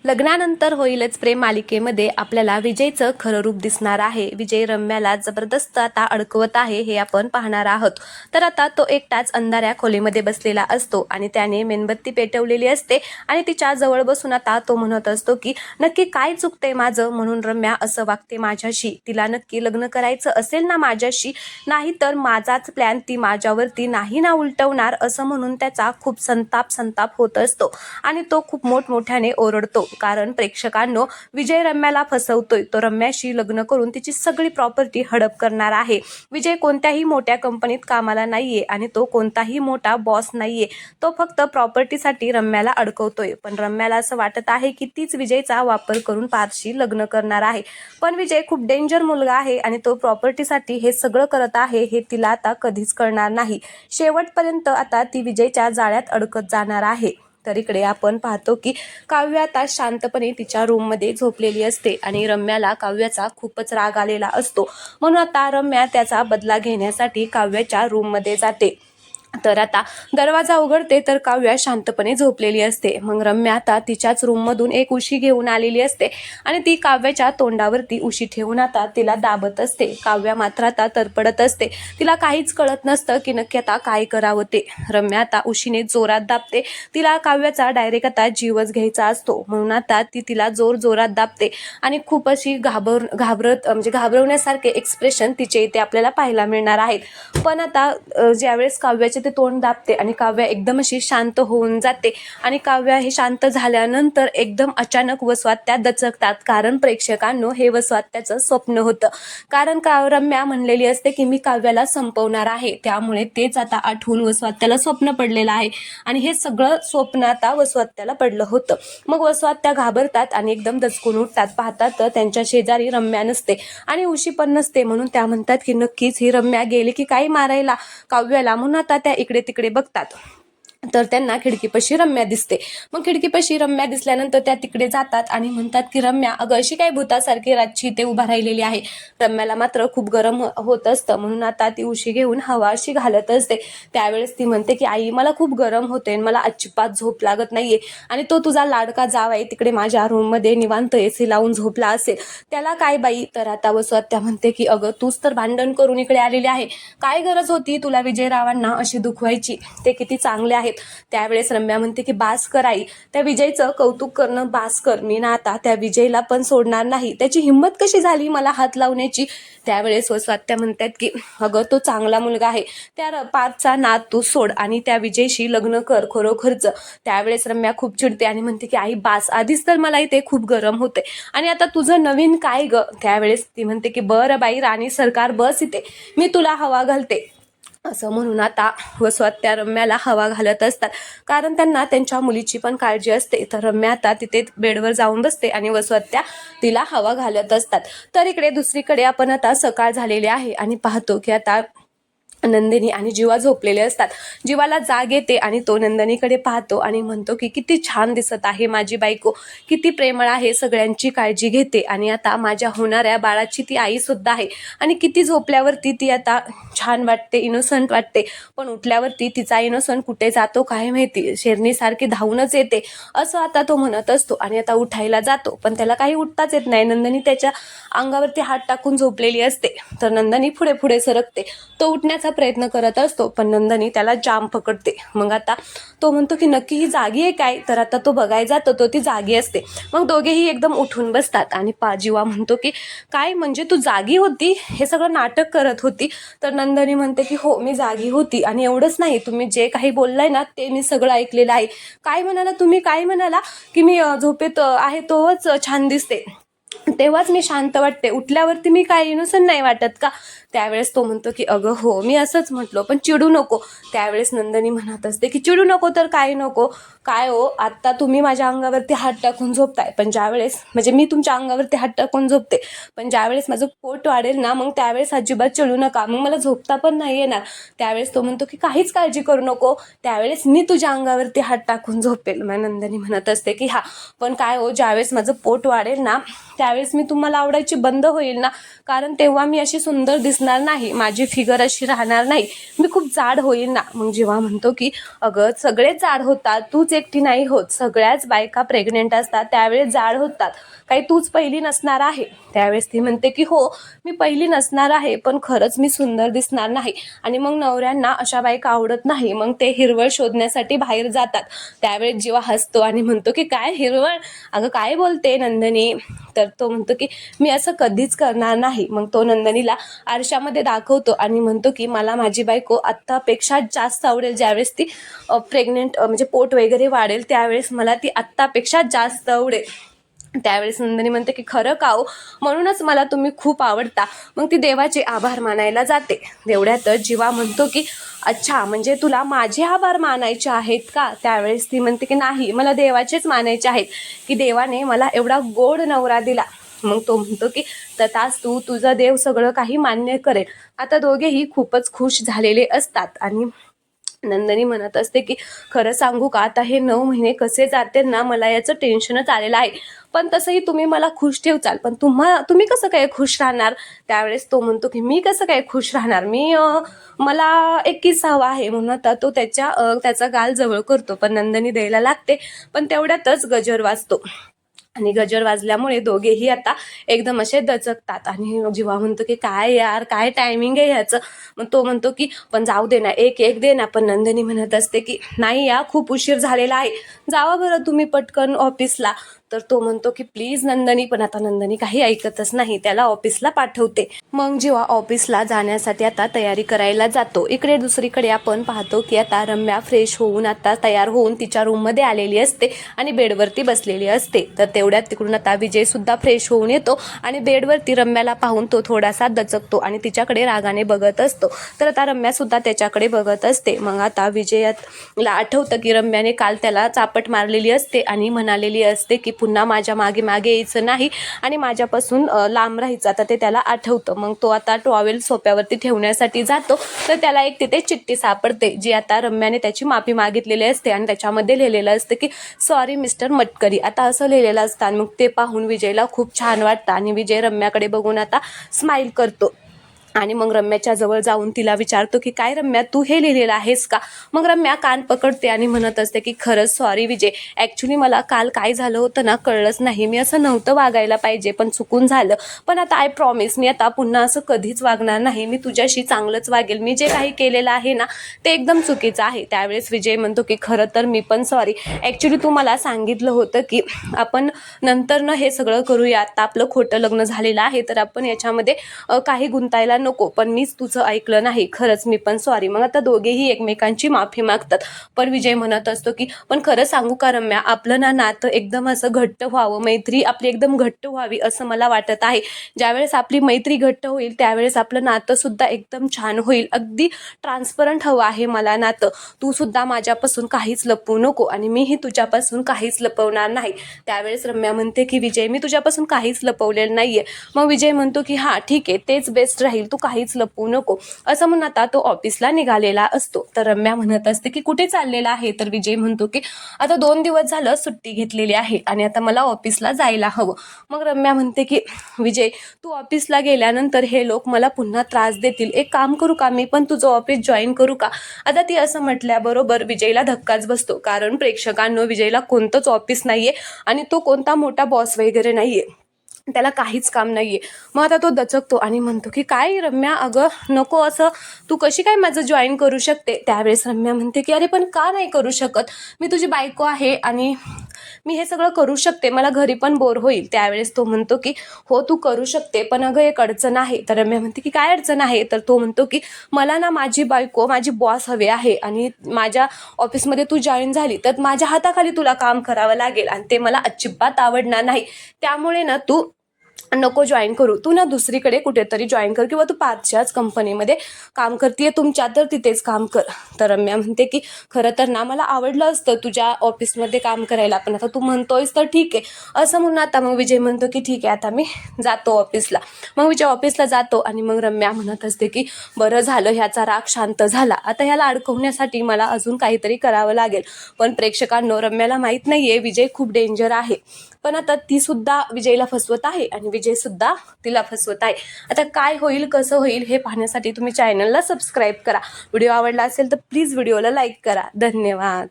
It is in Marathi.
लग्नानंतर होईलच प्रेम मालिकेमध्ये आपल्याला विजयचं खरं रूप दिसणार आहे. विजय रम्याला जबरदस्त आता अडकवत आहे हे आपण पाहणार आहोत. तर आता तो एकटाच अंधाऱ्या खोलीमध्ये बसलेला असतो आणि त्याने मेणबत्ती पेटवलेली असते आणि तिच्या जवळ बसून आता तो म्हणत असतो की नक्की काय चुकते माझं म्हणून रम्या असं वागते माझ्याशी. तिला नक्की लग्न करायचं असेल ना माझ्याशी, नाही तर माझाच प्लॅन ती माझ्यावरती नाही ना उलटवणार, असं म्हणून त्याचा खूप संताप होत असतो आणि तो खूप मोठमोठ्याने ओरडतो. कारण प्रेक्षकांनो, विजय रम्याला फसवतोय. तो रम्याशी लग्न करून तिची सगळी प्रॉपर्टी हडप करणार आहे. विजय कोणत्याही मोठ्या कंपनीत कामाला नाहीये आणि तो कोणताही मोठा बॉस नाहीये. तो फक्त प्रॉपर्टीसाठी रम्याला अडकवतोय. पण रम्याला असं वाटत आहे की तीच विजयचा वापर करून पारशी लग्न करणार आहे. पण विजय खूप डेंजर मुलगा आहे आणि तो प्रॉपर्टीसाठी हे सगळं करत आहे हे तिला आता कधीच कळणार नाही. शेवटपर्यंत आता ती विजयच्या जाळ्यात अडकत जाणार आहे. तर इकडे आपण पाहतो की काव्य आता शांतपणे तिच्या रूममध्ये झोपलेली असते आणि रम्याला काव्याचा खूपच राग आलेला असतो. म्हणून आता रम्या त्याचा बदला घेण्यासाठी काव्याच्या रूममध्ये जाते. तर आता दरवाजा उघडते तर काव्या शांतपणे झोपलेली असते. मग रम्या आता तिच्याच रूममधून एक उशी घेऊन आलेली असते आणि ती काव्याच्या तोंडावरती उशी ठेवून आता तिला दाबत असते. काव्या मात्र आता तरपडत असते. तिला काहीच कळत नसतं की नक्की आता काय करावं ते. रम्या आता उशीने जोरात दाबते. तिला काव्याचा डायरेक्ट आता जीवच घ्यायचा असतो. म्हणून आता ती तिला जोरात दाबते आणि खूप अशी घाबरवण्यासारखे एक्सप्रेशन तिचे इथे आपल्याला पाहायला मिळणार आहेत. पण आता ज्यावेळेस काव्याचे ते तोंड दाबते आणि काव्या एकदम अशी शांत होऊन जाते आणि काव्या हे शांत झाल्यानंतर एकदम अचानक वसवात्या दचकतात. कारण प्रेक्षकांनो, हे वसवात्याचं स्वप्न होतं. कारण रम्या म्हणलेली असते की मी काव्याला संपवणार आहे. त्यामुळे तेच आता आठवून वसवात्याला स्वप्न पडलेलं आहे आणि हे सगळं स्वप्न आता वसवात्याला पडलं होतं. मग वसवात्या घाबरतात आणि एकदम दचकून उठतात. पाहतात तर त्यांच्या शेजारी रम्या नसते आणि उशी पण नसते. म्हणून त्या म्हणतात की नक्कीच ही रम्या गेली की काही मारायला काव्याला. म्हणून आता त्या इकडे तिकडे बघतात तर त्यांना खिडकीपाशी रम्या दिसते. मग खिडकीपाशी रम्या दिसल्यानंतर त्या तिकडे जातात आणि म्हणतात की रम्या, अगं अशी काय भूतासारखी रातची इथे उभा राहिलेली आहे. रम्याला मात्र खूप गरम होत असतं. म्हणून आता ती उशी घेऊन हवा अशी घालत असते. त्यावेळेस ती म्हणते की आई, मला खूप गरम होते, मला अजिबात झोप लागत नाहीये आणि तो तुझा लाडका जावई तिकडे माझ्या रूममध्ये निवांत एसी लावून झोपला असेल, त्याला काय बाई. तर आता वसवात्या म्हणते की अगं तूच तर भांडण करून इकडे आलेली आहे, काय गरज होती तुला विजयरावांना अशी दुखवायची, ते किती चांगले आहेत. त्यावेळेस रम्या म्हणते की बास कर आई, त्या विजयचं कौतुक करणं बास कर. मी ना आता त्या विजयला पण सोडणार नाही. त्याची हिंमत कशी झाली मला हात लावण्याची. त्यावेळेस वसवात्या म्हणतात की अगं तो चांगला मुलगा आहे, त्या पारचा नाद तू सोड आणि त्या विजयशी लग्न कर खरोखरच. त्यावेळेस रम्या खूप चिडते आणि म्हणते की आई बास, आधीच तर मला इथे खूप गरम होते आणि आता तुझं नवीन काय ग. त्यावेळेस ती म्हणते की बरं बाई राणी सरकार, बस इथे, मी तुला हवा घालते. असं म्हणून आता वसवात्या रम्याला हवा घालत असतात. कारण त्यांना त्यांच्या मुलीची पण काळजी असते. तर रम्या आता तिथे बेडवर जाऊन बसते आणि वसवात्या तिला हवा घालत असतात. तर इकडे दुसरीकडे आपण आता सकाळ झालेली आहे आणि पाहतो की आता नंदिनी आणि जीवा झोपलेले असतात. जीवाला जाग येते आणि तो नंदिनीकडे पाहतो आणि म्हणतो की किती छान दिसत आहे माझी बायको, किती प्रेमळ आहे, सगळ्यांची काळजी घेते आणि आता माझ्या होणाऱ्या बाळाची ती आई सुद्धा आहे आणि किती झोपल्यावरती ती आता छान वाटते, इनोसंट वाटते. पण उठल्यावरती तिचा इनोसंट कुठे जातो काय माहिती, शेरणीसारखी धावूनच येते, असं आता तो म्हणत असतो आणि आता उठायला जातो. पण त्याला काही उठताच येत नाही. नंदिनी त्याच्या अंगावरती हात टाकून झोपलेली असते. तर नंदिनी पुढे पुढे सरकते. तो उठण्याचा प्रयत्न करत असतो पण नंदिनी त्याला जाम पकडते. मग आता तो म्हणतो की नक्की ही जागी आहे काय. तर आता तो बघायला जातो, तो ती जागी असते. मग दोघेही एकदम उठून बसतात आणि जीवा म्हणतो की काय म्हणजे तू जागी होती, हे सगळं नाटक करत होती. तर नंदिनी म्हणते की हो मी जागी होती आणि एवढंच नाही, तुम्ही जे काही बोललाय ना ते मी सगळं ऐकलेलं आहे. काय म्हणाला तुम्ही, काय म्हणाला की मी झोपेत आहे तोच छान दिसते, तेव्हाच मी शांत वाटते, उठल्यावरती मी काय इनोसंट नाही वाटत का. त्यावेळेस तो म्हणतो की अगं हो मी असंच म्हटलो, पण चिडू नको. त्यावेळेस नंदिनी म्हणत असते की चिडू नको तर काय नको, काय हो आता तुम्ही माझ्या अंगावरती हात टाकून झोपताय, पण ज्यावेळेस म्हणजे मी तुमच्या अंगावरती हात टाकून झोपते, पण ज्यावेळेस माझं पोट वाढेल ना मग त्यावेळेस अजिबात चिडू नका, मग मला झोपता पण नाही येणार. त्यावेळेस तो म्हणतो की काहीच काळजी करू नको, त्यावेळेस मी तुझ्या अंगावरती हात टाकून झोपेल. मग नंदिनी म्हणत असते की हा पण काय हो, ज्यावेळेस माझं पोट वाढेल ना त्यावेळेस मी तुम्हाला आवडायची बंद होईल ना, कारण तेव्हा मी अशी सुंदर दिसणार दिसणार नाही, माझी फिगर अशी राहणार नाही, मी खूप जाड होईल ना. मग जेव्हा म्हणतो की अगं सगळेच जाड होतात, तूच एकटी नाही होत, सगळ्याच बायका प्रेग्नेंट असतात त्यावेळेस जाड होतात, काही तूच पहिली नसणार आहे. त्यावेळेस ती म्हणते की हो मी पहिली नसणार आहे, पण खरंच मी सुंदर दिसणार नाही. आणि मग नवऱ्यांना अशा बायका आवडत नाही, मग ते हिरवळ शोधण्यासाठी बाहेर जातात. त्यावेळेस जेव्हा हसतो आणि म्हणतो की काय हिरवळ, अगं काय बोलते नंदिनी. तर तो म्हणतो की मी असं कधीच करणार नाही. मग तो नंदिनीला आरशामध्ये दाखवतो आणि म्हणतो की मला माझी बायको आत्तापेक्षा जास्त आवडेल. ज्यावेळेस ती प्रेग्नेंट म्हणजे पोट वगैरे वाढेल त्यावेळेस मला ती आत्तापेक्षा जास्त आवडेल. त्यावेळेस नंदिनी म्हणते की खरं का हो, म्हणूनच मला तुम्ही खूप आवडता. मग ती देवाचे आभार मानायला जाते. तेवढ्यातच जीवा म्हणतो की अच्छा म्हणजे तुला माझे आभार मानायचे आहेत का. त्यावेळेस ती म्हणते की नाही, मला देवाचेच मानायचे आहेत की देवाने मला एवढा गोड नवरा दिला. मग तो म्हणतो की तथास्तु, तुझा देव सगळं काही मान्य करेल. आता दोघेही खूपच खुश झालेले असतात आणि नंदिनी म्हणत असते की खरं सांगू का, आता हे 9 महिने कसे जाते ना, मला याचं टेन्शनच आलेलं आहे. पण तसंही तुम्ही मला खुश ठेवचाल, पण तुम्ही कसं काय खुश राहणार. त्यावेळेस तो म्हणतो की मी कसं काय खुश राहणार, मला एक किस्सा हवा आहे. म्हणून आता तो त्याचा गाल जवळ करतो, पण नंदिनी द्यायला लागते. पण तेवढ्यातच गजर वाजतो आणि गजर वाजल्यामुळे दोघेही आता एकदम असे दचकतात. आणि जीवा म्हणतो की काय यार, काय टायमिंग आहे ह्याचं. मग तो म्हणतो की पण जाऊ दे ना, एक दे ना. पण नंदिनी म्हणत असते की नाही या, खूप उशीर झालेला आहे, जावा बरं तुम्ही पटकन ऑफिसला. तर तो म्हणतो की प्लीज नंदिनी, पण आता नंदिनी काही ऐकतच नाही, त्याला ऑफिसला पाठवते. मग जेव्हा ऑफिसला जाण्यासाठी आता तयारी करायला जातो, इकडे दुसरीकडे आपण पाहतो की आता रम्या फ्रेश होऊन आता तयार होऊन तिच्या रूममध्ये आलेली असते आणि बेडवरती बसलेली असते. तर तेवढ्यात तिकडून आता विजय सुद्धा फ्रेश होऊन येतो आणि बेडवरती रम्याला पाहून तो थोडासा दचकतो आणि तिच्याकडे रागाने बघत असतो. तर आता रम्या सुद्धा त्याच्याकडे बघत असते. मग आता विजयाला आठवतं की रम्याने काल त्याला चापट मारलेली असते आणि म्हणालेली असते की पुन्हा माझ्या मागे मागे यायचं नाही आणि माझ्यापासून लांब राहायचं. आता ते त्याला आठवतं. मग तो आता टॉवेल सोप्यावरती ठेवण्यासाठी जातो, तर त्याला एक तिथे चिठ्ठी सापडते, जी आता रम्याने त्याची माफी मागितलेली असते आणि त्याच्यामध्ये लिहिलेलं असतं की सॉरी मिस्टर मटकरी, आता असं लिहिलेलं असतं. मग ते पाहून विजयला खूप छान वाटतं आणि विजय रम्याकडे बघून आता स्माईल करतो आणि मग रम्याच्या जवळ जाऊन तिला विचारतो की काय रम्या, तू हे लिहिलेलं आहेस का. मग रम्या कान पकडते आणि म्हणत असते की खरंच सॉरी विजय, ॲक्च्युली मला काल काय झालं होतं ना कळलंच नाही, मी असं नव्हतं वागायला पाहिजे, पण चुकून झालं. पण आता आय प्रॉमिस, मी आता पुन्हा असं कधीच वागणार नाही, मी तुझ्याशी चांगलंच वागेल, मी जे काही केलेलं आहे ना ते एकदम चुकीचं आहे. त्यावेळेस विजय म्हणतो की खरं तर मी पण सॉरी, ॲक्च्युली तू मला सांगितलं होतं की आपण नंतरनं हे सगळं करूया, आता आपलं खोटं लग्न झालेलं आहे तर आपण याच्यामध्ये काही गुंतायला नको, पण मीच तुझं ऐकलं नाही, खरंच मी पण सॉरी. मग आता दोघेही एकमेकांची माफी मागतात. पण विजय म्हणत असतो की पण खरं सांगू का रम्या, आपलं ना नातं एकदम असं घट्ट व्हावं, मैत्री आपली एकदम घट्ट व्हावी असं मला वाटत आहे. ज्यावेळेस आपली मैत्री घट्ट होईल त्यावेळेस आपलं नातं सुद्धा एकदम छान होईल. अगदी ट्रान्सपरंट हवं आहे मला नातं, तू सुद्धा माझ्यापासून काहीच लपवू नको आणि मीही तुझ्यापासून काहीच लपवणार नाही. त्यावेळेस रम्या म्हणते की विजय, मी तुझ्यापासून काहीच लपवलेलं नाहीये. मग विजय म्हणतो की हां ठीक आहे, तेच बेस्ट राहील, तू काहीच लपवू नको, असं म्हणून आता तो ऑफिसला निघालेला असतो. तर रम्या म्हणत असते की कुठे चाललेला आहे. तर विजय म्हणतो की आता 2 दिवस झालं सुट्टी घेतलेली आहे आणि आता मला ऑफिसला जायला हवं. मग रम्या म्हणते की विजय, तू ऑफिसला गेल्यानंतर हे लोक मला पुन्हा त्रास देतील, एक काम करू का, मी पण तुझं ऑफिस जॉईन करू का. आता ती असं म्हटल्याबरोबर विजयला धक्काच बसतो, कारण प्रेक्षकांनो विजयला कोणतंच ऑफिस नाहीये आणि तो कोणता मोठा बॉस वगैरे नाहीये, त्याला काहीच काम नाहीये. मग आता तो दचकतो आणि म्हणतो की काय रम्या, अगं नको असं, तू कशी काय माझं जॉईन करू शकते. त्यावेळेस रम्या म्हणते की अरे पण का नाही करू शकत, मी तुझी बायको आहे आणि मी हे सगळं करू शकते, मला घरी पण बोर होईल. त्यावेळेस तो म्हणतो की हो तू करू शकते, पण अगं एक अडचण आहे. तर रम्या म्हणते की काय अडचण आहे. तर तो म्हणतो की मला ना माझी बायको, माझी बॉस हवे आहे आणि माझ्या ऑफिसमध्ये तू जॉईन झाली तर माझ्या हाताखाली तुला काम करावं लागेल आणि ते मला अजिबात आवडणार नाही. त्यामुळे ना तू नको जॉईन करू, तू ना दुसरीकडे कुठेतरी जॉईन कर किंवा तू पाचच्याच कंपनीमध्ये काम करतीये तुमच्या, तर तिथेच काम कर. तर रम्या म्हणते की खरं तर ना मला आवडलं असतं तुझ्या ऑफिसमध्ये काम करायला, पण आता तू म्हणतोयस तर ठीक आहे, असं म्हणून आता मग विजय म्हणतो की ठीक आहे आता मी जातो ऑफिसला. मग विजय ऑफिसला जातो आणि मग रम्या म्हणत असते की बरं झालं ह्याचा राग शांत झाला, आता ह्याला अडकवण्यासाठी मला अजून काहीतरी करावं लागेल. पण प्रेक्षकांनो रम्याला माहीत नाहीये विजय खूप डेंजर आहे, पण आता ती सुद्धा विजयला फसवत आहे आणि विजय सुद्धा तिला फसवत आहे. आता काय होईल कसं होईल हे पाहण्यासाठी तुम्ही चॅनलला सबस्क्राईब करा. व्हिडिओ आवडला असेल तर प्लीज व्हिडिओला लाईक करा. धन्यवाद.